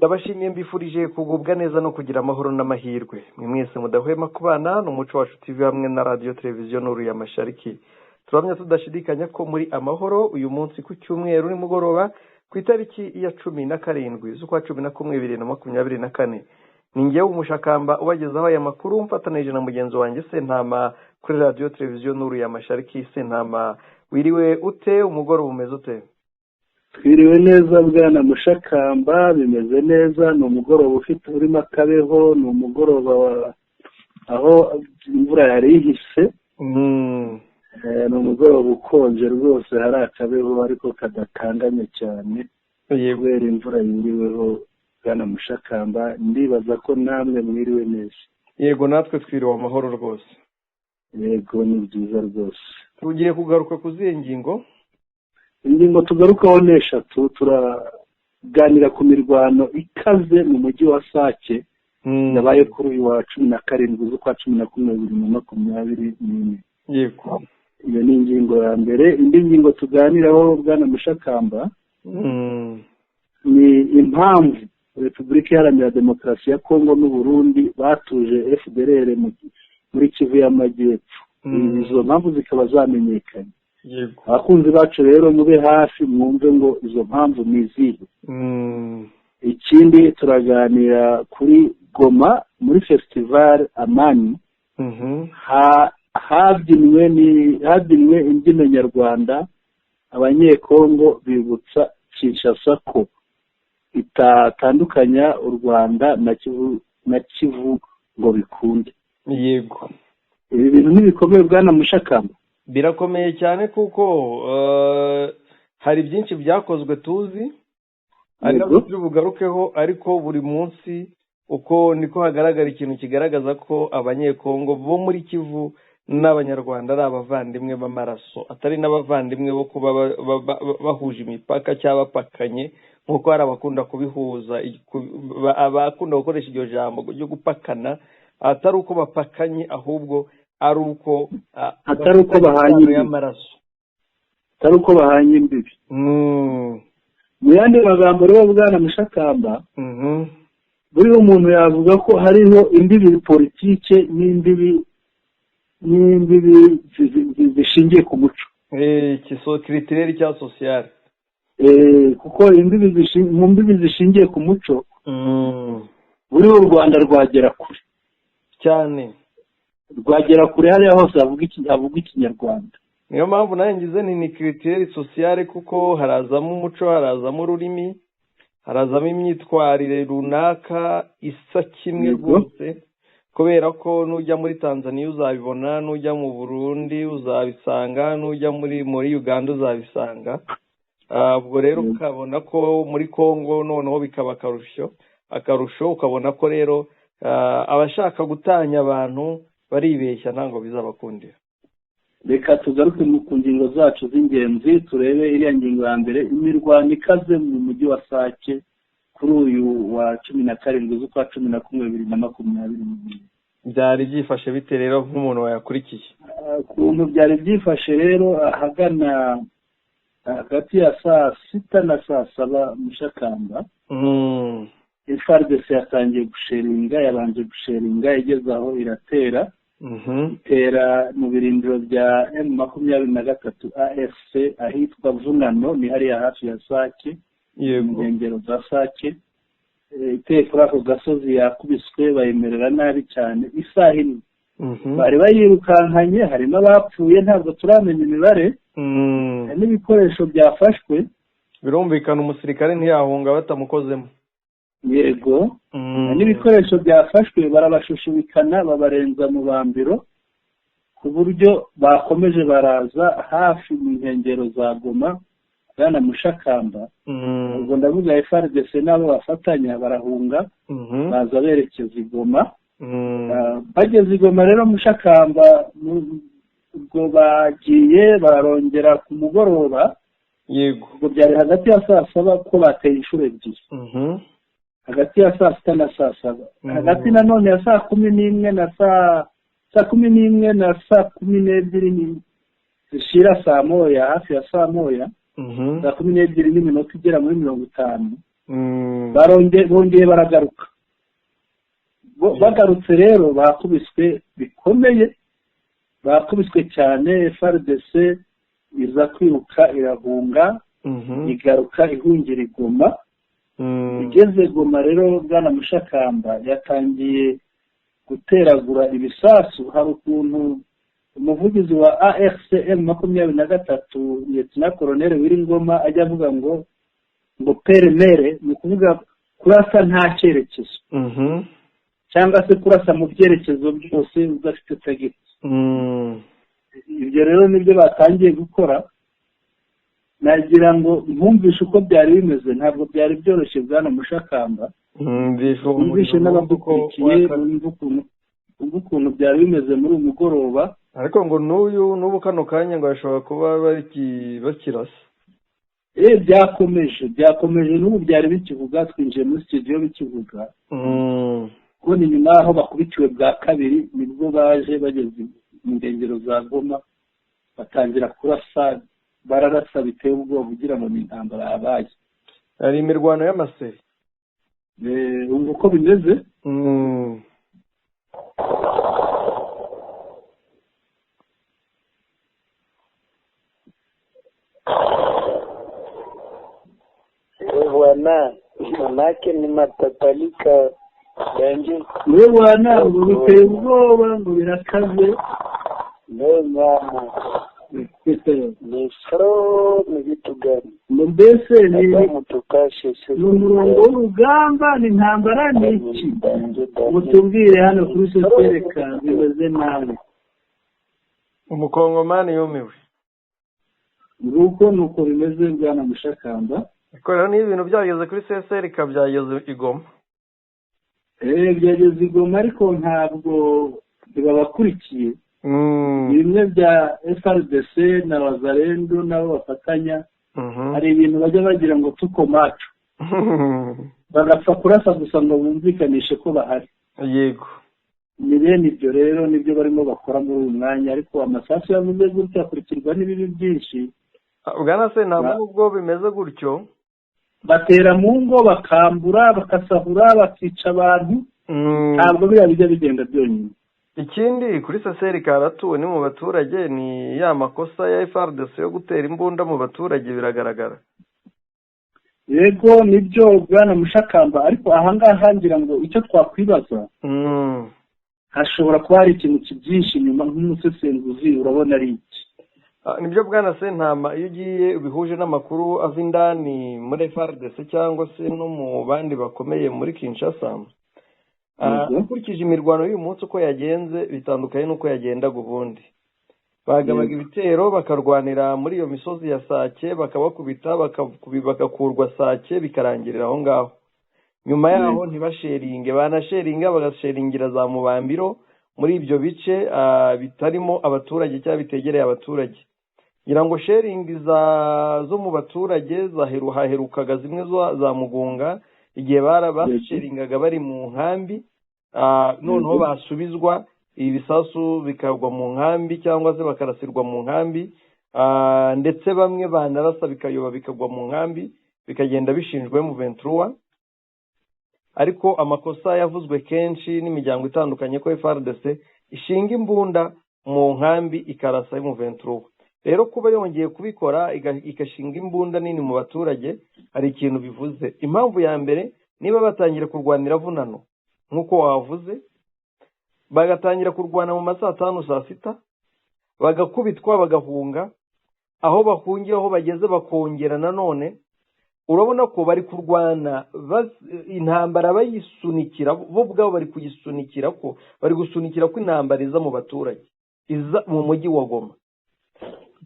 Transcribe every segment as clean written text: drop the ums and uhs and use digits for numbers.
ndabashimiye mbifurije kugubwa neza no kugira amahoro n'amahirwe mwe mwese mudahwema kubana n'umuco wacu TV hamwe na radio televiziyo Nuru ya Mashariki. Turamya tudashidikanya ko muri amahoro uyu munsi ku cyumweru ni mugoroba ku itariki ya 17 z'ukwa 11 2024. Ningewe umushakamba ubagezaho aya makuru mfatanije na mugenzi wanjye Sentama kuri radio televiziyo Nuru ya Mashariki. Sentama, wiriwe ute? Umugoroba umeze ute? Twiriwe neza bwana Mushakamba, bimeze neza. Ni umugoroba ufite urimo akabeho, ni umugoroba aho imvura yari ihise. Ni umugoroba ukonje rwose, hari akabeho ariko kadatanganye cyane kubera imvura yiriweho. Bwana Mushakamba, ndibaza ko namwe mwiriwe neza. Yego, natwe twiriwe amahoro rwose. Yego, ni byiza rwose. Tugiye kugaruka ku zihe ngingo? Ingingo tugarukaho ni eshatu. Turaganira ku mirwano ikaze mu mujyi wa Sake yabaye kuri uyu wa 17 z'ukwa 11 2024. Yego, iyo ni ingingo ya mbere. Indi ngingo tuganiraho bwana Mushakamba ni impamvu Repubulika Iharanira Demokarasi ya Kongo n'u Burundi batuje FDLR muri Kivu y'Amajyepfo. Izo mpamvu zikaba zamenyekanye. Yego, abakunzi bacu rero mube hafi mwumve ngo izo mpamvu ni izihe. Ikindi turaganira kuri Goma muri festival Amani. Habyinwe imbyino nyarwanda. Abanyekongo bibutsa Kinshasa ko itatandukanya u Rwanda na Kivu ngo bikunde. Yego, ibi bintu ntibikomeye bwana Mushakamba? Birakomeye cyane kuko hari byinshi byakozwe tuzi ari nabyo bugarukeho, ariko buri munsi uko niko hagaragara ikintu kigaragaza ko abanyekongo bo muri Kivu n'abanyarwanda ari abavandimwe b'amaraso, atari n'abavandimwe bo kuba bahuje imipaka cyangwa bapakanye nk'uko hari abakunda kubihuza, abakunda gukoresha iryo jambo ryo gupakana, atari uko bapakanye ahubwo ari uko atari uko bahanye y'amaraso, atari uko bahanye imbibi. Mu yandi magambo rero bwana Mushakamba, buri umuntu yavuga ko hariho imbibi politike n'imbibi zishingiye ku muco, kiso critère cya social. Kuko mu mbibi zishingiye ku muco buri u Rwanda rwagera kure cyane, rwagera kure hariya hose havuga ikinyarwanda. Niyo mpamvu nayo ngize ni critère sociale, kuko harazamo umuco, harazamo ururimi, harazamo imyitwarire runaka isa kimwe rwose. Kubera ko nujya muri Tanzania uzabibona, nujya mu Burundi uzabisanga, nujya muri Uganda uzabisanga. Ubwo rero ukabona ko muri Kongo noneho bikaba akarusho, ukabona ko rero abashaka gutanya abantu baribeshya, ntango bizabakundira. Reka tugaruke ku ngingo zacu z'ingenzi. Turebe iriya ngingo ya mbere, imirwano ikaze mu mujyi wa Sake kuri uyu wa 17 z'ukwa 11 2024. Byari byifashe bite rero nk'umuntu wayakurikiye? Ukuntu byari byifashe rero, ahagana hagati ya saa 6 na saa 7 Mushakamba, FARDC yatangiye yabanje gusheringa, igeze aho iratera. Itera mu birindiro bya M23 AFC ahitwa Vunano, ni hariya hafi ya Sake. Yego, ingero za Sake. Iteye kuri ako gasozi yakubiswe, bayemerera nabi cyane. Isaha imwe bari bayirukankanye, harimo abapfuye, ntabwo turamenya imibare. Hari n'ibikoresho byafashwe. Birumvikana umusirikare ntiyahunga batamukozemo. Yego, n'ibikoresho byafashwe barabashushubikana, babarenza mu bambiro, ku buryo bakomeje baraza hafi mu nkengero za Goma. Bwana Mushakamba, ubwo ndavuga FARDC nabo bafatanya barahunga, baza berekeza i Goma. Bageze i Goma rero Mushakamba, ubwo bagiye barongera ku mugoroba. Yego, ubwo byari hagati ya saa 7 ko bateye inshuro ebyiri. Hagati ya saa 6 na saa 7. Hagati nanone ya saa 11 na saa 11 na saa 12 zishira saa moya, hafi ya saa moya. Saa 12 n'iminota igera muri 50. bongeye baragaruka. Bagarutse rero bakubiswe bikomeye, bakubiswe cyane. FARDC iza kwiruka irahunga, igaruka ihungira Goma. Igeze Goma rero Bwana Mushakamba yatangiye guteragura ibisasu. Hari ukuntu umuvugizi wa AFCM 23 Lieutenant Colonel Wiringoma ajya avuga ngo peremere, ni ukuvuga kurasa nta cyerekezo, cyangwa se kurasa mu byerekezo byose udafite tageti. Ibyo rero nibyo batangiye gukora. Nagira ngo mwumvishe uko byari bimeze, ntabwo byari byoroshye Bwana Mushakamba. Mwumvishe n'abadukurikiye ukuntu byari bimeze muri uyu mugoroba. Ariko ngo n'ubu kano kanya ngo bashobora kuba bakirasa. Byakomeje n'ubu byari bikivuga. Twinjiye muri studio bikivuga. Ko ni nyuma aho bakubitiwe bwa kabiri nibwo baje bageze mu ndengero za Goma batangira kurasa. Bararasa biteye ubwoba kugira ngo ni intambara yabaye. Hari imirwano y'amaseri. Uko bimeze. Bwana, manake ni matatalika yanjye. Bwana, ngo biteye ubwoba, ngo birakaze. Mama. Ni fro ni vitu gani? Mbese ni umurongo w'urugamba, ni intambara n'iki? Mutubwire hano kuri Sotereka bimeze nabi. Umukongomani yumiwe. Nuko bimeze Bwana Mushakamba. Rero ni ibintu byageze kuri CSR byageze i Goma. Byageze i Goma ariko ntabwo babakurikiye. Bimwe bya FARDC na Wazalendo nabo bafatanya. Hari ibintu bajya bagira ngo tukomacu. Bagapfa kurasa gusa ngo bumvikanishe ko bahari. Yego. Ni bene ibyo rero nibyo barimo bakora muri uyu mwanya, ariko amasasu yavuze gutya akurikirwa n'ibibi byinshi. Bwana se ntabwo ubwo bimeze gutyo. Batera mu ngo, bakambura, bakasahura, bakica abantu. Ntabwo bijya bigenda byonyine. Ikindi kuri CSR karatuwe ni mu baturage, ni ya makosa ya FARDC yo gutera imbunda mu baturage biragaragara. Yego nibyo Bwana Mushakamba, ariko ahangaha ngira ngo icyo twakwibaza hashobora kuba hari ikintu cyinshi nyuma nk'umusesenguzi urabona ari iki. Nibyo Bwana Sentama, iyo ugiye ubihuje n'amakuru ava indani muri FARDC cyangwa se no mu bandi bakomeye muri Kinshasa, ukurikije imirwano y'uyu munsi uko yagenze bitandukanye n'uko yagendaga ubundi. Bagabaga ibitero bakarwanira muri iyo misozi ya Sake, bakabakubita bagakurwa Sake bikarangirira aho ngaho. Nyuma yaho ntibasheringe, banasheringa bagasheringira za Mubambiro muri ibyo bice bitarimo abaturage cyangwa bitegereye abaturage. Ngira ngo sheringi zo mu baturage haherukaga zimwe za Mugunga igihe barabasheringaga bari mu nkambi, noneho basubizwa ibisasu bikagwa mu nkambi cyangwa se bakarasirwa mu nkambi, ndetse bamwe banarasa bikayoba bikagwa mu nkambi bikagenda bishinjwe mu 23. Ariko amakosa yavuzwe kenshi n'imiryango itandukanye ko FARDC ishinga imbunda mu nkambi ikarasa mu 23. Rero kuba yongeye kubikora igashinga imbunda nini mu baturage hari ikintu bivuze. Impamvu ya mbere, niba batangira kurwanira vunano nkuko wavuze, bagatangira kurwana mu masaa 5 saa 6, bagakubitwa bagahunga, aho bahungiye aho bageze bakongera nanone, urabona ko bari kurwana intambara bayisunikira bo ubwabo, bari kuyisunikira ko bari gusunikira ko intambara iza mu baturage, iza mu mujyi wa Goma.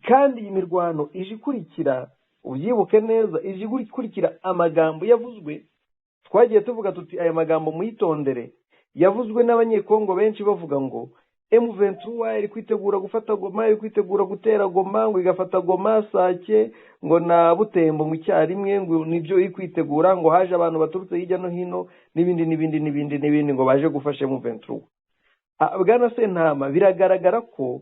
Kandi iyi mirwano ije ikurikira, ubyibuke neza, ije ikurikira amagambo yavuzwe. Twagiye tuvuga tuti aya magambo muyitondere, yavuzwe n'abanyekongo benshi bavuga ngo M23 iri kwitegura gufata Goma, iri kwitegura gutera Goma, ngo igafata Goma, Sake, ngo na Butembo mu cyarimwe, ngo nibyo iri kwitegura, ngo haje abantu baturutse hirya no hino n'ibindi ngo baje gufasha M23. Bwana Sentama, biragaragara ko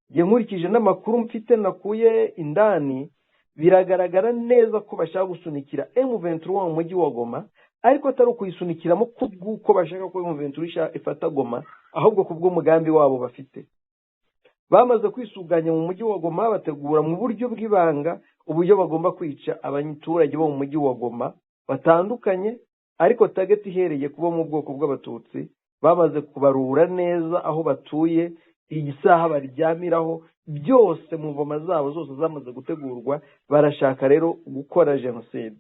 nkurikije n'amakuru mfite nakuye indani, biragaragara neza ko bashaka gusunikira M23 mu mujyi wa Goma, ariko atari ukuyisunikiramo kubw'uko bashaka ko M23 ifata Goma, ahubwo kubw'umugambi wabo bafite. Bamaze kwisuganya mu mujyi wa Goma, bategura mu buryo bw'ibanga uburyo bagomba kwica abaturage bo mu mujyi wa Goma batandukanye, ariko target ihereye kuba mu bwoko bw'abatutsi. Bamaze kubarura neza aho batuye, igisaha baryamiraho, byose mu ngoma zabo zose zamaze gutegurwa. Barashaka rero gukora genocide.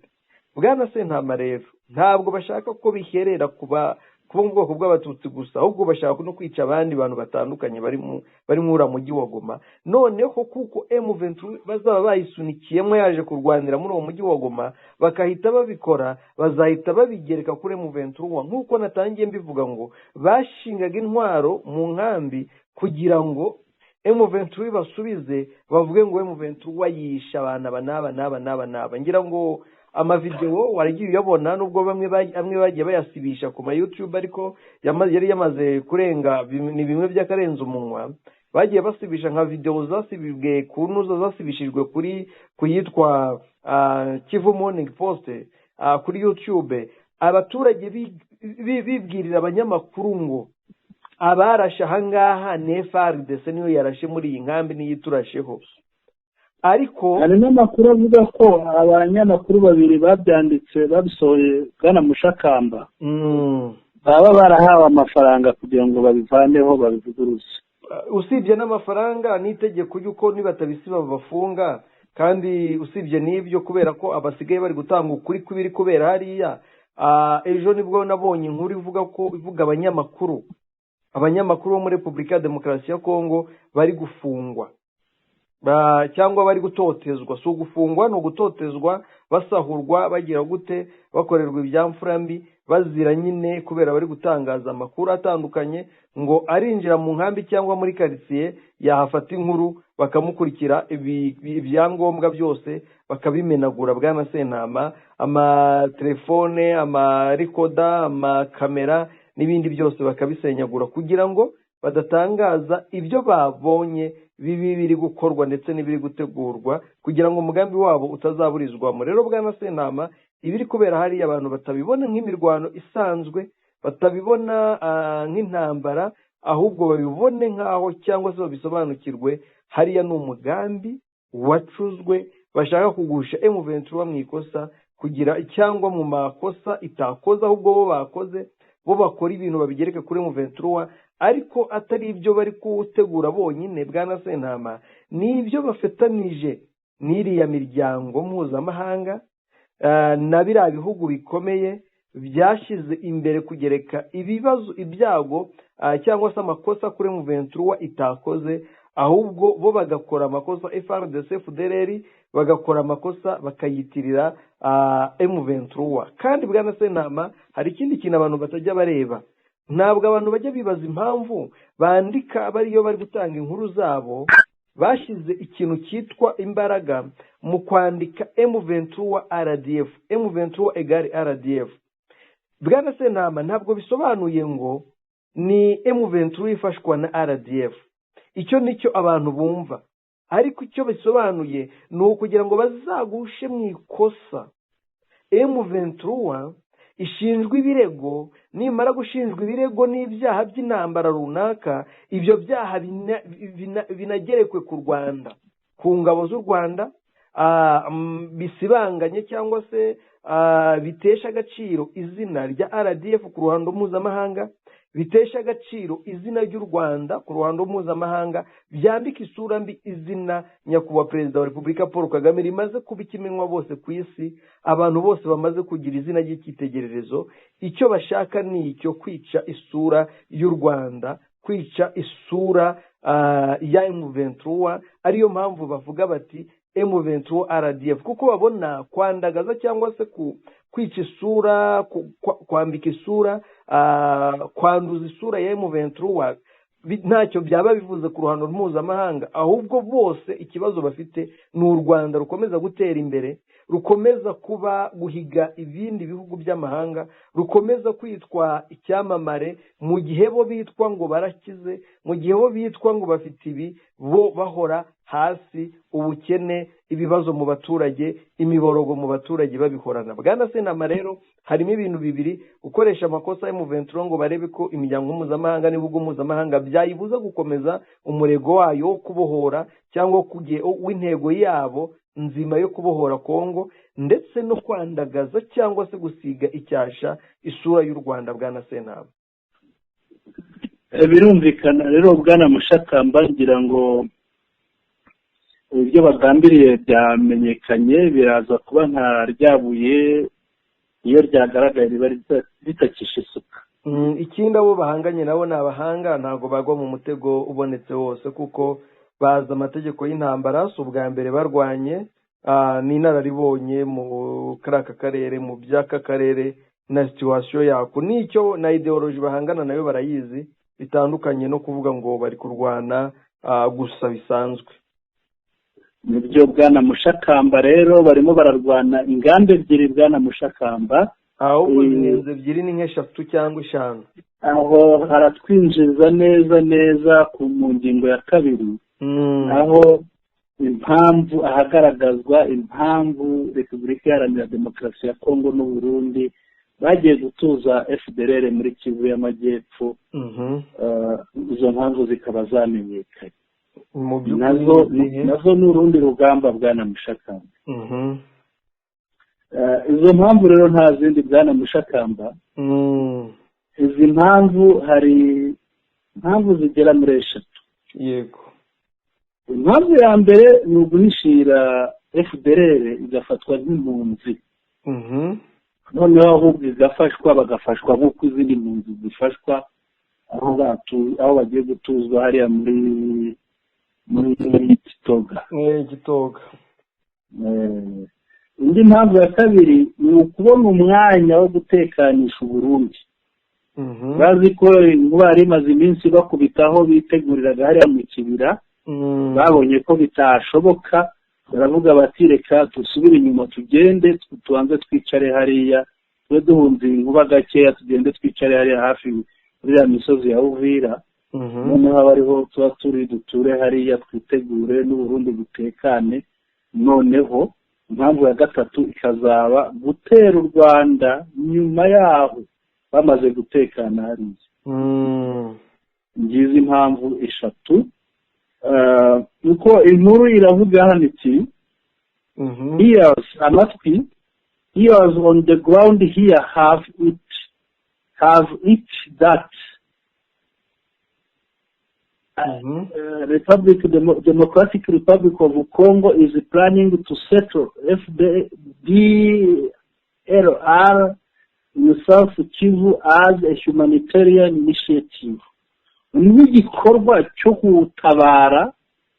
Bwana Sentama rero ntabwo bashaka ko biherera kuba mu bwoko bw'abatutsi gusa, ahubwo bashaka no kwica abandi bantu batandukanye bari muri mujyi wa Goma. Noneho kuko M23 bazaba bayisunikiyemo yaje kurwanira muri uwo mujyi wa Goma, bakahita babikora, bazahita babigereka kuri M23. Nk'uko natangiye mbivuga ngo bashingaga intwaro mu nkambi kugira ngo M23 basubize bavuge ngo M23 yisha abana n'aba. Ngira ngo amavideo waragiye uyabona, nubwo bamwe bagiye bayasibisha ku ma YouTube, ariko yari yamaze kurenga ni bimwe by'akarenza umunwa. Bagiye basibisha nka video zasibibwe ku nuzo zasibishijwe kuyitwa Kivu Morning Post kuri YouTube. Abaturage bibwirira abanyamakuru ngo abarashe ahangaha ne FARDC niyo yarashe muri iyi nkambi niyiturasheho. Ariko hari n'amakuru avuga ko abanyamakuru babiri babyanditse babisohoye Bwana Mushakamba baba barahawe amafaranga kugira ngo babivaneho babivuguruze. Usibye n'amafaranga n'itegeko yuko nibatabisiba bafunga, kandi usibye n'ibyo kubera ko abasigaye bari gutanga ukuri kubiri kubera hariya. Ejo nibwo nabonye inkuru ivuga abanyamakuru bo muri Repubulika ya Demokarasi ya Kongo bari gufungwa cyangwa bari gutotezwa. So gufungwa no gutotezwa, basahurwa, bagira gute, bakorerwa ibyamfura mbi, bazira nyine kubera bari gutangaza amakuru atandukanye ngo arinjira mu nkambi cyangwa muri quartier yahafata inkuru bakamukurikira ibyangombwa byose bakabimenagura. Bwana Sentama, telefone, recorder, kamera n'ibindi byose bakabisenyagura kugira ngo badatangaza ibyo babonye biri gukorwa ndetse n'ibiri gutegurwa, kugira ngo umugambi wabo utazaburizwamo. Rero Bwana Sentama, ibiri kubera hari abantu batabibona nk'imirwano isanzwe, batabibona nk'intambara, ahubwo babibone nk'aho cyangwa se babisobanukirwe hariya ni umugambi wacuzwe, bashaka kugusha M23 mu ikosa kugira cyangwa mu makosa itakoza, ahubwo bo bakoze, bo bakora ibintu babigereka kuri M23, ariko atari ibyo bari kutegura bonyine. Bwana Sentama, ni ibyo bafetanije n'iriya miryango mpuzamahanga na biriya bihugu bikomeye byashyize imbere kugereka ibibazo, ibyago cyangwa se amakosa kuri M23 itakoze, ahubwo bo bagakora amakosa FARDC FDLR bagakora amakosa bakayitirira M23. Kandi Bwana Sentama, hari ikindi kintu abantu batajya bareba. Ntabwo abantu bajya bibaza impamvu bandika bariyo bari gutanga inkuru zabo bashize ikintu cyitwa imbaraga mu kwandika M23 RDF, M23 egari RDF. Bwana Sentama, ntabwo bisobanuye ngo ni M23 ifashwa na RDF. Icyo nicyo abantu bumva, ariko icyo bisobanuye ni ukugira ngo bazagushe mu ikosa. M23 ishinjwe ibirego, nimara gushinjwa ibirego n'ibyaha by'intambara runaka, ibyo byaha binagerekwe ku Rwanda, ku ngabo z'u Rwanda, bisibanganye cyangwa se bitesha agaciro izina rya RDF ku ruhando mpuzamahanga, bitesha agaciro izina ry'u Rwanda ku ruhando mpuzamahanga, byambika isura mbi izina nyakubahwa Perezida wa Repubulika Paul Kagame rimaze kuba ikimenywa bose ku isi. Abantu bose bamaze kugira izina ry'icyitegererezo. Icyo bashaka ni icyo kwica isura y'u Rwanda, kwica isura ya M23. Ariyo mpamvu bavuga bati M23 RDF, kuko babona kwandagaza cyangwa se kwica isura, kwambika isura, kwanduza isura ya M23 ntacyo byaba bivuze ku ruhando mpuzamahanga, ahubwo bose ikibazo bafite ni u Rwanda rukomeza gutera imbere, rukomeza kuba guhiga ibindi bihugu by'amahanga, rukomeza kwitwa icyamamare, mu gihe bo bitwa ngo barakize, mu gihe bo bitwa ngo bafite ibi, bo bahora hasi, ubukene, ibibazo mu baturage, imiborogo mu baturage babihorana. Bwana Senama rero harimo ibintu bibiri: gukoresha amakosa ya M23 ngo barebe ko imiryango mpuzamahanga n'ibihugu mpuzamahanga byayibuza gukomeza umurego wayo wo kubohora cyangwa w'intego yabo nzima yo kubohora Kongo, ndetse no kwandagaza cyangwa se gusiga icyasha isura y'u Rwanda. Bwana Senama, birumvikana rero Bwana Mushakamba, ngira ngo ibyo bagambiriye byamenyekanye, biraza kuba nka ryabuye iyo ryagaragaye riba ritakisha isuka. Ikindi abo bahanganye nabo ni abahanga, ntabwo bagwa mu mutego ubonetse wose, kuko bazi amategeko y'intambara. Si ubwa mbere barwanye, ni inararibonye mu karaka karere, mu by'aka karere na situwasiyo yako, n'icyo na ideoloji bahangana nayo barayizi, bitandukanye no kuvuga ngo bari kurwana gusa bisanzwe. Nibyo Bwana Mushakamba, rero barimo bararwana ingamba ebyiri Bwana Mushakamba, ahubwo ingenzi ebyiri ni nk'eshatu cyangwa eshanu. aho haratwinjiza neza mu ngingo ya kabiri, aho impamvu ahagaragazwa impamvu Repubulika Iharanira Demokarasi ya Kongo n'u Burundi bagiye gutuza FDLR muri Kivu y'Amajyepfo. Izo mpamvu zikaba zamenyekanye, nazo ni urundi rugamba Bwana Mushakamba. Izo mpamvu rero nta zindi Bwana Mushakamba. Izi mpamvu, hari impamvu zigera muri eshatu. Yego. Impamvu ya mbere ni uguhishira FDLR igafatwa nk'impunzi, noneho ahubwo igafashwa, bagafashwa nk'uko izindi mpunzi zifashwa, aho bagiye gutuzwa hariya muri Gitoga. Gitoga. Indi mpamvu ya kabiri ni ukubona umwanya wo gutekanisha Uburundi. Bazi ko inkuba yari imaze iminsi bakubitaho biteguriraga hariya mu kibira, babonye ko bitashoboka, baravuga bati reka dusubire inyuma, tugende tubanze twicare hariya, tube duhunze inkuba gakeya, tugende twicare hariya hafi muri ya misozi ya Uvira, noneho abariho tuba turi duture hariya, twitegure n'Uburundi butekane. Noneho impamvu ya gatatu ikazaba gutera u Rwanda nyuma yaho bamaze gutekana hariya. Ngizi impamvu eshatu. Nuko inkuru iravuga hano iti, here's amatwi, here's on the ground here have it that Democratic Republic of Congo is planning to settle FDLR in South Kivu as a humanitarian initiative. Nk'igikorwa cyo gutabara,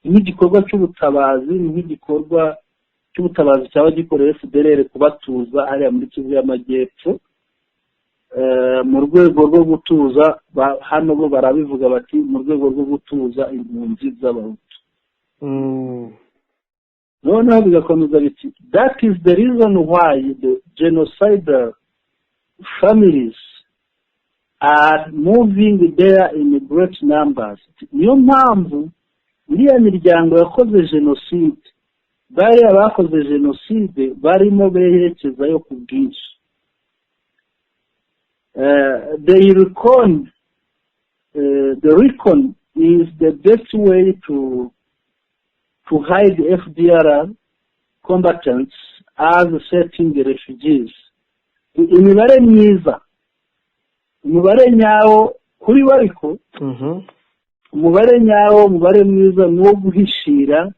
nk'igikorwa cy'ubutabazi, nk'igikorwa cy'ubutabazi cyaba gikorera FDLR kubatuza hariya muri Kivu y'Amajyepfo, mu rwego rwo gutuza, hano bo barabivuga bati mu rwego rwo gutuza impunzi z'Abahutu. Noneho bigakomeza biti, that is the reason why the genocidal families are moving there in great numbers. Niyo mpamvu iriya miryango yakoze jenoside, bariya bakoze jenoside barimo berekezayo ku bwinshi. The recon is the best way to hide FDLR combatants as setting the refugees. Imibare myiza, umubare nyawo kuri bariko, umubare nyawo, umubare mwiza ni wo guhishira,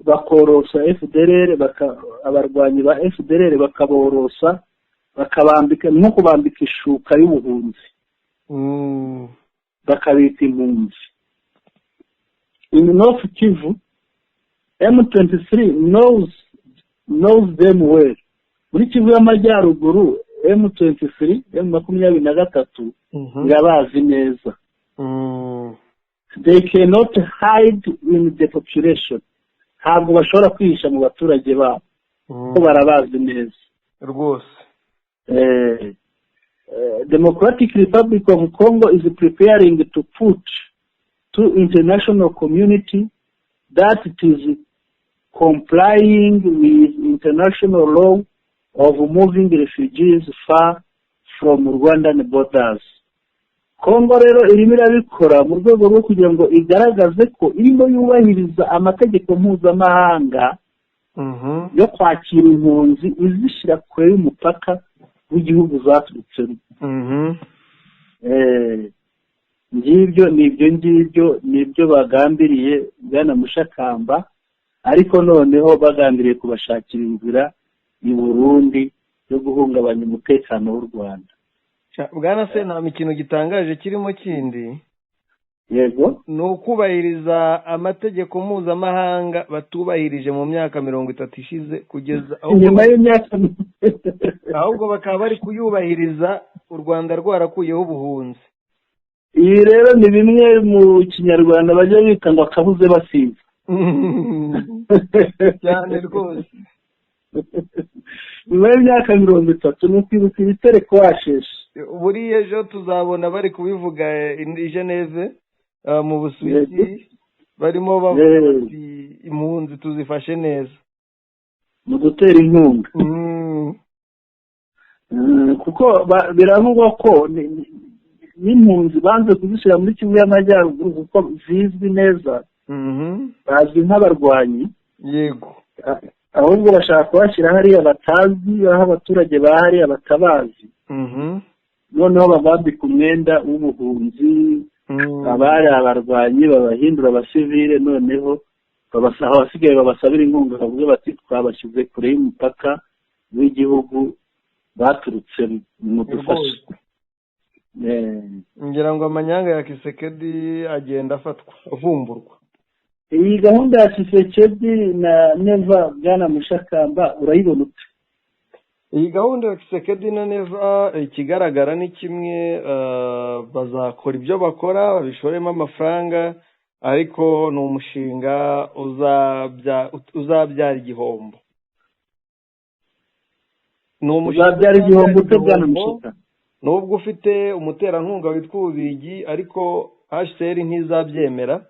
bakorosa FDLR, abarwanyi ba FDLR bakaborosa, bakabambika, nko kubambika ishuka y'ubuhunzi, bakabita impunzi. In North Kivu, M23 knows them well. Muri Kivu y'Amajyaruguru, M23, M23 irabazi neza. They cannot hide in the population. Ntabwo bashobora kwihisha mu baturage babo. ko barabazi neza rwose. Democratic Republic of Congo is preparing to put to international community that it is complying with international law of moving refugees far from Rwandan borders. Congo rero irimo irabikora mu rwego rwo kugira ngo igaragaze ko irimo yubahiriza amategeko mpuzamahanga yo kwakira impunzi izishyira kure y'umupaka w'igihugu zaturutsemo. Nibyo bagambiriye Bwana Mushakamba, ariko noneho bagambiriye kubashakira inzira i Burundi yo guhungabanya umutekano w'u Rwanda. Bwana se nta ikintu gitangaje kirimo kindi. Yego, ni ukubahiriza amategeko mpuzamahanga batubahirije mu myaka 30 ishize kugeza nyuma y'imyaka ahubwo bakaba bari kuyubahiriza u Rwanda rwarakuyeho ubuhunzi. Iyi rero ni bimwe mu Kinyarwanda bajya bita ngo akabuze basiza cyane rwose. nyuma y'imyaka 30 ni ukwibuka ibitereko washeshe. Buriya ejo tuzabona bari kubivuga i Geneve mu Busuwisi, barimo bavuga bati impunzi tuzifashe neza mu gutera inkunga. Kuko biravugwa ko n'impunzi banze kuzishyira muri Kivu y'Amajyaruguru kuko zizwi neza, bazwi nk'abarwanyi. Yego, ahubwo bashaka kubashyira hariya batazi, aho abaturage bahari batabazi. Noneho babambika umwenda w'ubuhunzi, abari abarwanyi babahindura abasivile, noneho abasigaye babasabira inkunga, bavuga bati twabashyize kure y'umupaka w'igihugu baturutse mu dufashe. ngira ngo amanyanga ya Kisekedi agenda afatwa avumburwa. Iyi gahunda ya Kisekedi na Neva Bwana Mushakamba urayibona ute? Iyi gahunda ya Kisekedi na Neva ikigaragara ni kimwe, bazakora ibyo bakora babishoremo amafaranga, ariko ni umushinga uzabyara igihombo. Uzabyara igihombo ute Bwana Mushakamba? Nubwo ufite umuterankunga witwa Ububirigi, ariko HCR ntizabyemera.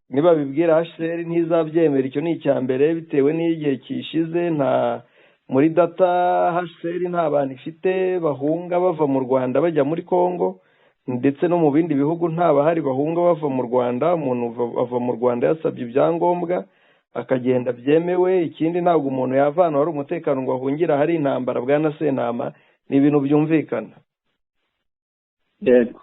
Niba bibwira HCR ntizabyemera, icyo ni icya mbere, bitewe n'igihe kishize nta muri data HCR nta bantu ifite bahunga bava mu Rwanda bajya muri Congo, ndetse no mu bindi bihugu nta bahari bahunga bava mu Rwanda. Umuntu ava mu Rwanda yasabye ibyangombwa akagenda byemewe. Ikindi ntabwo umuntu yavana hari umutekano ngo ahungira hari intambara. Bwana Sentama, ni ibintu byumvikana. Yego.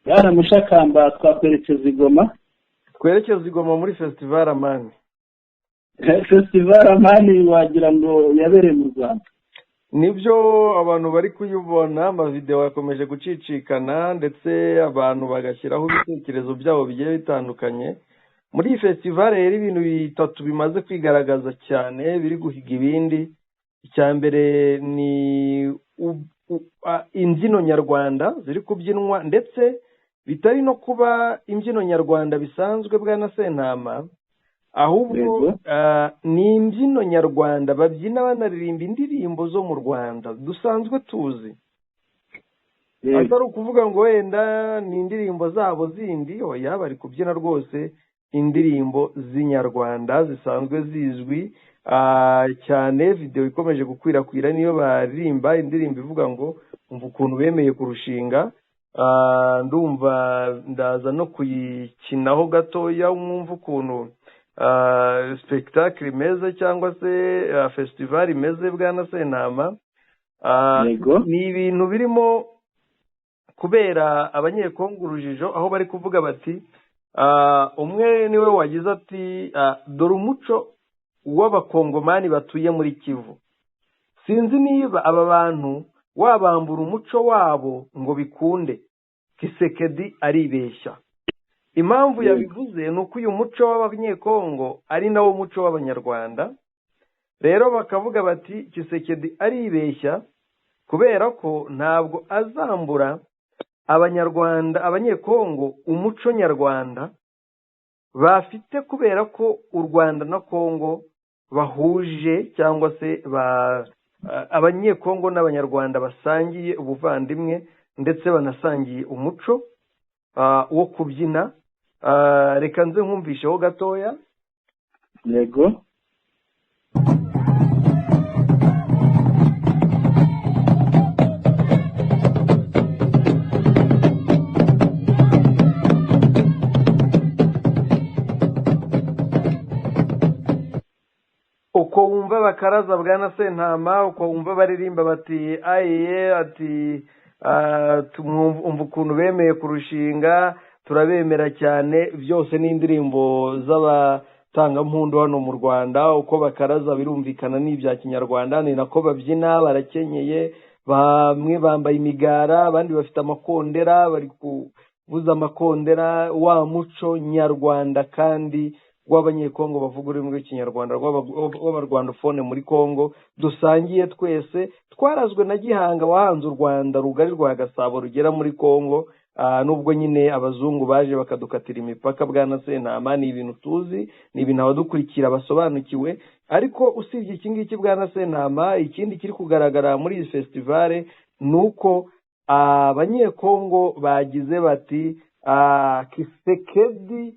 Bwana Mushakamba, twakwerekeza i Goma? Twerekeza i Goma muri Festival Amani. Festival Amani wagira ngo yabereye mu Rwanda? Nibyo, abantu bari kuyibona, amavideo yakomeje gucicikana, ndetse abantu bagashyiraho ibitekerezo byabo bigiye bitandukanye. Muri iyi festival rero ibintu bitatu bimaze kwigaragaza cyane biri guhiga ibindi. Icya mbere ni imbyino nyarwanda ziri kubyinwa, ndetse bitari no kuba imbyino nyarwanda bisanzwe Bwana Sentama, ahubwo ni imbyino nyarwanda babyina banaririmba indirimbo zo mu Rwanda dusanzwe tuzi. Atari ukuvuga ngo wenda ni indirimbo zabo zindi, oya, bari kubyina rwose indirimbo z'inyarwanda zisanzwe zizwi cyane. Video ikomeje gukwirakwira niyo baririmba indirimbo ivuga ngo umva ukuntu bemeye kurushinga. Ndumva ndaza no kuyikinaho gatoya umwumva ukuntu spectacle imeze cyangwa se festival imeze Bwana Sentama. Ni ibintu birimo kubera abanyekongo urujijo, aho bari kuvuga bati umwe niwe wagize ati dore umuco w'abakongomani batuye muri Kivu. Sinzi niba aba bantu wabambura umuco wabo ngo bikunde. Kisekedi aribeshya. Impamvu yabivuze ni uko uyu muco w'abanyekongo ari nawo muco w'abanyarwanda. Rero bakavuga bati Kisekedi aribeshya kubera ko ntabwo azambura abanyarwanda abanyekongo umuco nyarwanda bafite kubera ko u Rwanda na Kongo bahuje cyangwa se abanyekongo n'abanyarwanda basangiye ubuvandimwe ndetse banasangiye umuco wo kubyina. Reka nze nkumvisheho gatoya. Yego. uko wumva bakaraza Bwana Sentama, uko wumva baririmba bati aye ati umva ukuntu bemeye kurushinga, turabemera cyane, byose n'indirimbo z'abatangampundu hano mu Rwanda. Uko bakaraza birumvikana n'ibya Kinyarwanda, ni nako babyina, barakenyeye, bamwe bambaye imigara, abandi bafite amakondera, bari kuvuza amakondera, wa muco nyarwanda kandi w'abanyekongo bavuga ururimi rw'ikinyarwanda, w'abarwandofone muri Kongo dusangiye twese. Twarazwe na Gihanga wahanze u Rwanda rugari rwa Gasabo rugera muri Kongo, nubwo nyine abazungu baje bakadukatira imipaka. Bwana Sentama, ni ibintu tuzi, ni ibintu abadukurikira basobanukiwe. Ariko usibye iki ngiki Bwana Sentama, ikindi kiri kugaragara muri iyi festivale nuko abanyekongo bagize bati Kisekedi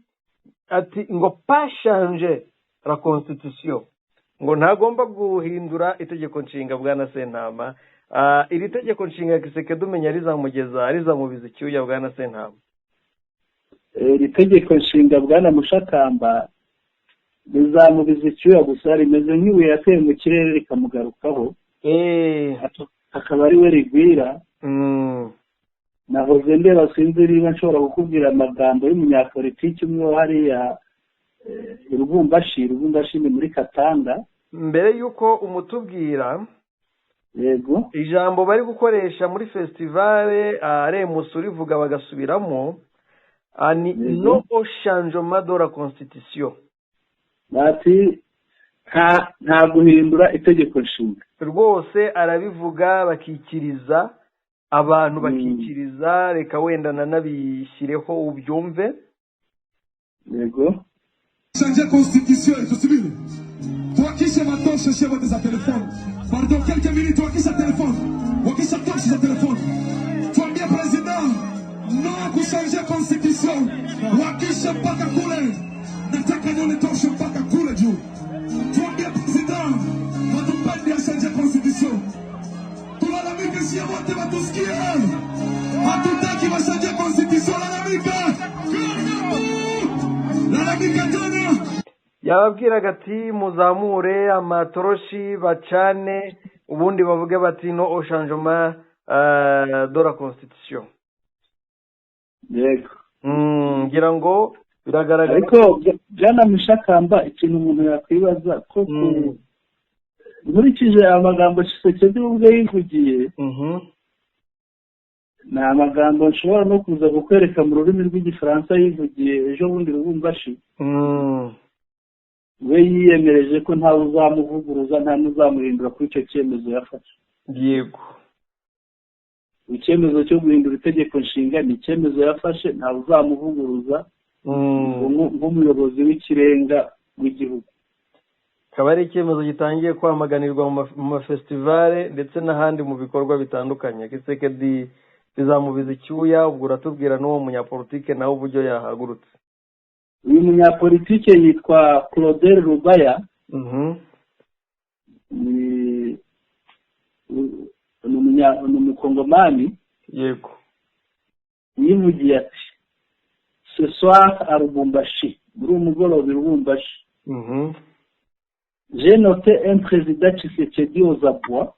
ati ngo pashange la constitution, ngo ntagomba guhindura itegeko nshinga. Bwana Sentama, iri tegeko nshinga Kisekedi umenya rizamubiza icyuya Bwana Sentama? Iri tegeko nshinga Bwana Mushakamba rizamubiza icyuya gusa, rimeze nk'ibuye yateye mu kirere rikamugarukaho, akaba ari we rigwira. Nahoze ndeba sinzi niba nshobora kukubwira amagambo y'umunyapolitiki umwe hariya Rubumbashi ni muri Katanga. Mbere yuko umutubwira, yego, ijambo bari gukoresha muri festivale Remus urivuga bagasubiramo ni no changement de la constitution, bati nta guhindura itegeko nshinga. Rwose arabivuga bakikiriza abantu, bakikiriza. Reka wenda nanabishyireho ubyumve. Yego. Changer constitution, je suis venu. Toi qui sais maintenant chercher votre téléphone. Pardon, quelques minutes, toi qui sais téléphone. Toi qui sais touche ce téléphone. Toi bien président. Non, vous changez constitution. Toi qui sais pas qu'à couler. N'attaque nous ne touche pas qu'à couler, Dieu. Toi bien président. Moi tu parles de changer constitution. Tout l'amique ici, on va tout ce qui est. À tout temps qui va changer constitution, l'amique. Yababwiraga ati muzamure amatoroshi bacane, ubundi bavuge bati no changement de la constitution. Yego. Ngira ngo biragaragara. Ariko Bwana Mushakamba, ikintu umuntu yakwibaza ko nkurikije amagambo Tshisekedi ubwe yivugiye, ni amagambo nshobora no kuza kukwereka mu rurimi rw'igifaransa yivugiye ejo bundi Rubumbashi. We yiyemereje ko ntawe uzamuvuguruza, nta n'uzamuhindura kuri icyo cyemezo yafashe. Yego. Icyemezo cyo guhindura itegeko nshinga ni icyemezo yafashe, ntawe uzamuvuguruza nk'umuyobozi w'ikirenga w'igihugu. Akaba ari icyemezo gitangiye kwamaganirwa mu mafestivale ndetse n'ahandi mu bikorwa bitandukanye. Kisekedi bizamubiza icyuya, ubwo uratubwira n'uwo munyapolitike nawe uburyo yahagurutse. Uyu munyapolitike yitwa Claudel Rubaya. Ni umukongomani. Yego. Yivugiye ati ce soir à Lubumbashi, muri umugoroba Lubumbashi, j'ai noté un président Tshisekedi aux abois.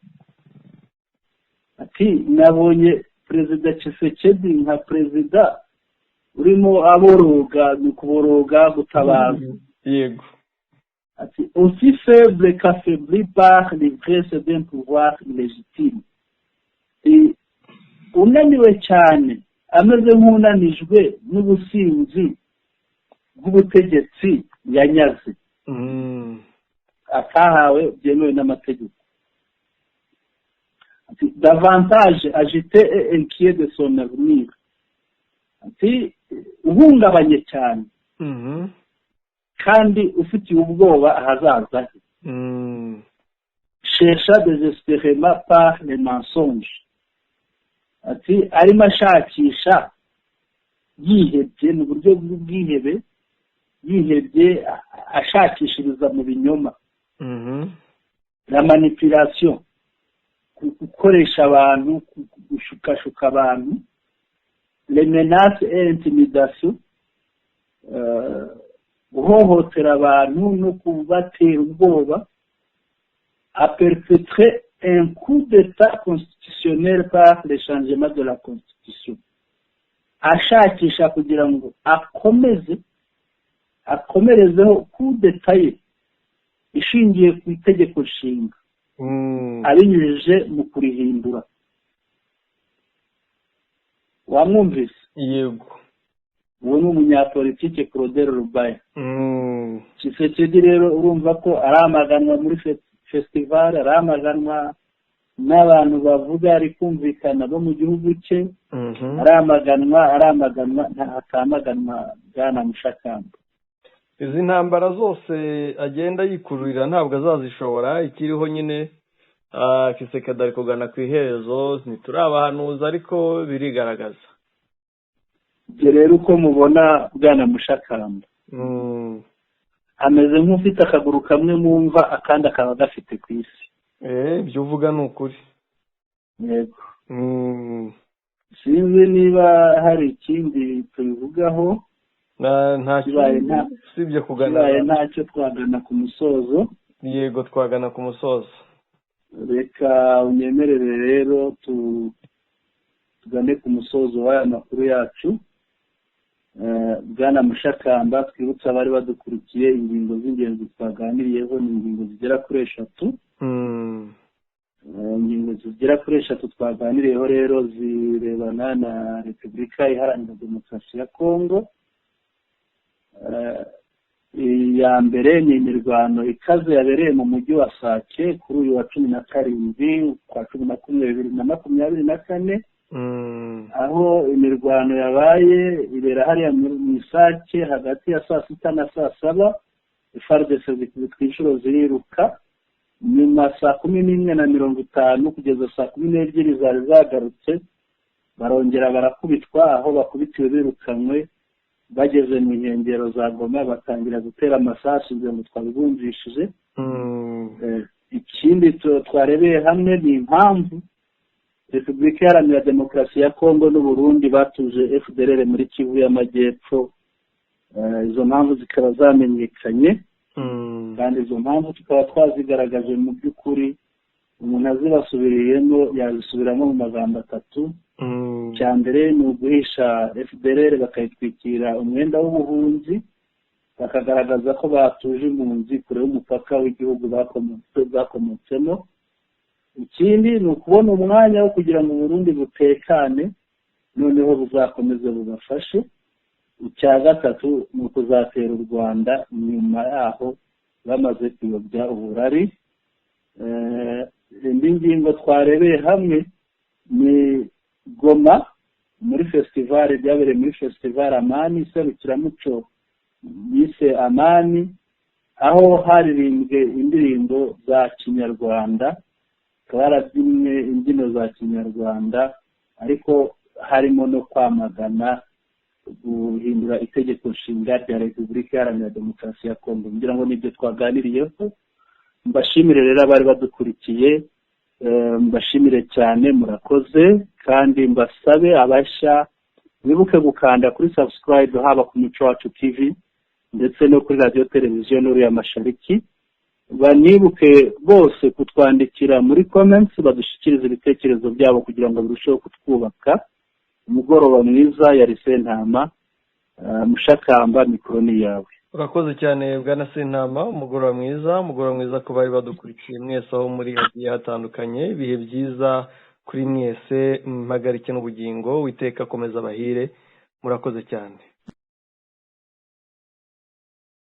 Ati nabonye perezida Tshisekedi nka perezida urimo aboroga, ni kuboroga gutabaza. Yego. Ati aussi faible qu'affaibli par l'ivresse d'un pouvoir illégitime. Unaniwe cyane, ameze nk'unanijwe n'ubusinzi bw'ubutegetsi yanyaze, atahawe byemewe n'amategeko. Ati davantage agité et inquiet de son avenir. Ati uhungabanye cyane, kandi ufitiye ubwoba ahazaza he. Chercha désespérément par les mensonges. Ati arimo ashakisha yihebye mu buryo bw'ubwihebe, yihebye ashakishiriza mu binyoma. La manipulation, gukoresha abantu, gushukashuka abantu, les menaces et intimidation, guhohotera abantu no kubatera ubwoba, a perpétré un coup d'état constitutionnel par le changement de la constitution. Ashakisha kugira ngo akomerezeho coup d'état ye ishingiye ku itegeko nshinga, abinyujije mu kurihindura. Wamwumvise? Yego. Uwo ni umunyapolitike Claude Rubaya. Tshisekedi rero urumva ko aramaganwa muri festival, aramaganwa n'abantu bavuga ari kumvikana bo mu gihugu cye, aramaganwa atamaganwa Bwana Mushakamba. Izi ntambara zose agenda yikururira ntabwo azazishobora. Ikiriho nyine Tshisekedi ari kugana ku iherezo, ntiturabahanuza ariko birigaragaza. Ibyo rero uko mubona Bwana Mushakamba ameze nk'ufite akaguru kamwe mumva akandi akaba gafite ku isi. Ibyo uvuga ni ukuri. Yego. Sinzi niba hari ikindi tubivugaho. Nta sibye kugana, ntacyo twagana ku musozo. Yego, twagana ku musozo. Reka unyemerere rero tugane ku musozo w'aya makuru yacu. Bwana Mushakamba, twibutsa abari badukurikiye ingingo z'ingenzi twaganiriyeho ni ingingo zigera kuri 3. Ingingo zigera kuri 3 twaganiriyeho rero zirebana na Repubulika Iharanira Demokarasi ya Kongo. Iya mbere ni imirwano ikaze yabereye mu mujyi wa Sake kuri uyu wa 17 kwa 2024, aho imirwano yabaye ibera hariya mu Sake hagati ya 6:00 na 7:00. FARDC zikubitwa inshuro ziriruka, nyuma 11:50 kugeza 12:00 zari zagarutse, barongera barakubitwa, aho bakubitiwe birukanywe bageze mu nkengero za Goma batangira gutera amasasu ngo twabibumvishije. Ikindi twarebeye hamwe ni impamvu Repubulika Iharanira Demokarasi ya Kongo n'u Burundi batuje FDLR muri Kivu y'Amajyepfo. Izo mpamvu zikaba zamenyekanye, kandi izo mpamvu tukaba twazigaragaje mu by'ukuri. Umuntu azibasubiriyemo yazisubiramo mu magambo 3. Cya mbere ni uguhisha FDLR bakayitwikira umwenda w'ubuhunzi, bakagaragaza ko batuje impunzi kure y'umupaka w'igihugu bakomotsemo. Ikindi ni ukubona umwanya wo kugira ngo Burundi butekane, noneho buzakomeze bubafashe. Icya gatatu ni ukuzatera u Rwanda nyuma yaho bamaze kuyobya uburari. Indi ngingo twarebeye hamwe ni Goma muri festival, byabereye muri festival Amani, serukiramuco yise Amani, aho haririmbwe indirimbo za Kinyarwanda, twarabyinye imbyino za Kinyarwanda, ariko harimo no kwamagana guhindura itegeko nshinga rya Repubulika Iharanira Demokarasi ya Kongo. Ngira ngo nibyo twaganiriyeho. Mbashimire rero abari badukurikiye, mbashimire cyane, murakoze. Kandi mbasabe abashya wibuke gukanda kuri subscribe haba ku Muco Wacu TV ndetse no kuri radio televiziyo Nuru ya Mashariki. Banibuke bose kutwandikira muri comments, badushikiriza ibitekerezo byabo kugira ngo birusheho kutwubaka. Umugoroba mwiza. Yari Sentama. Mushakamba, mikoro ni yawe. Urakoze cyane Bwana Sentama. Umugoroba mwiza ku bari badukurikiye mwese aho muri hagiye hatandukanye. Ibihe byiza kuri mwese, mpagarike n'ubugingo. Witeka komeza bahire. Murakoze cyane.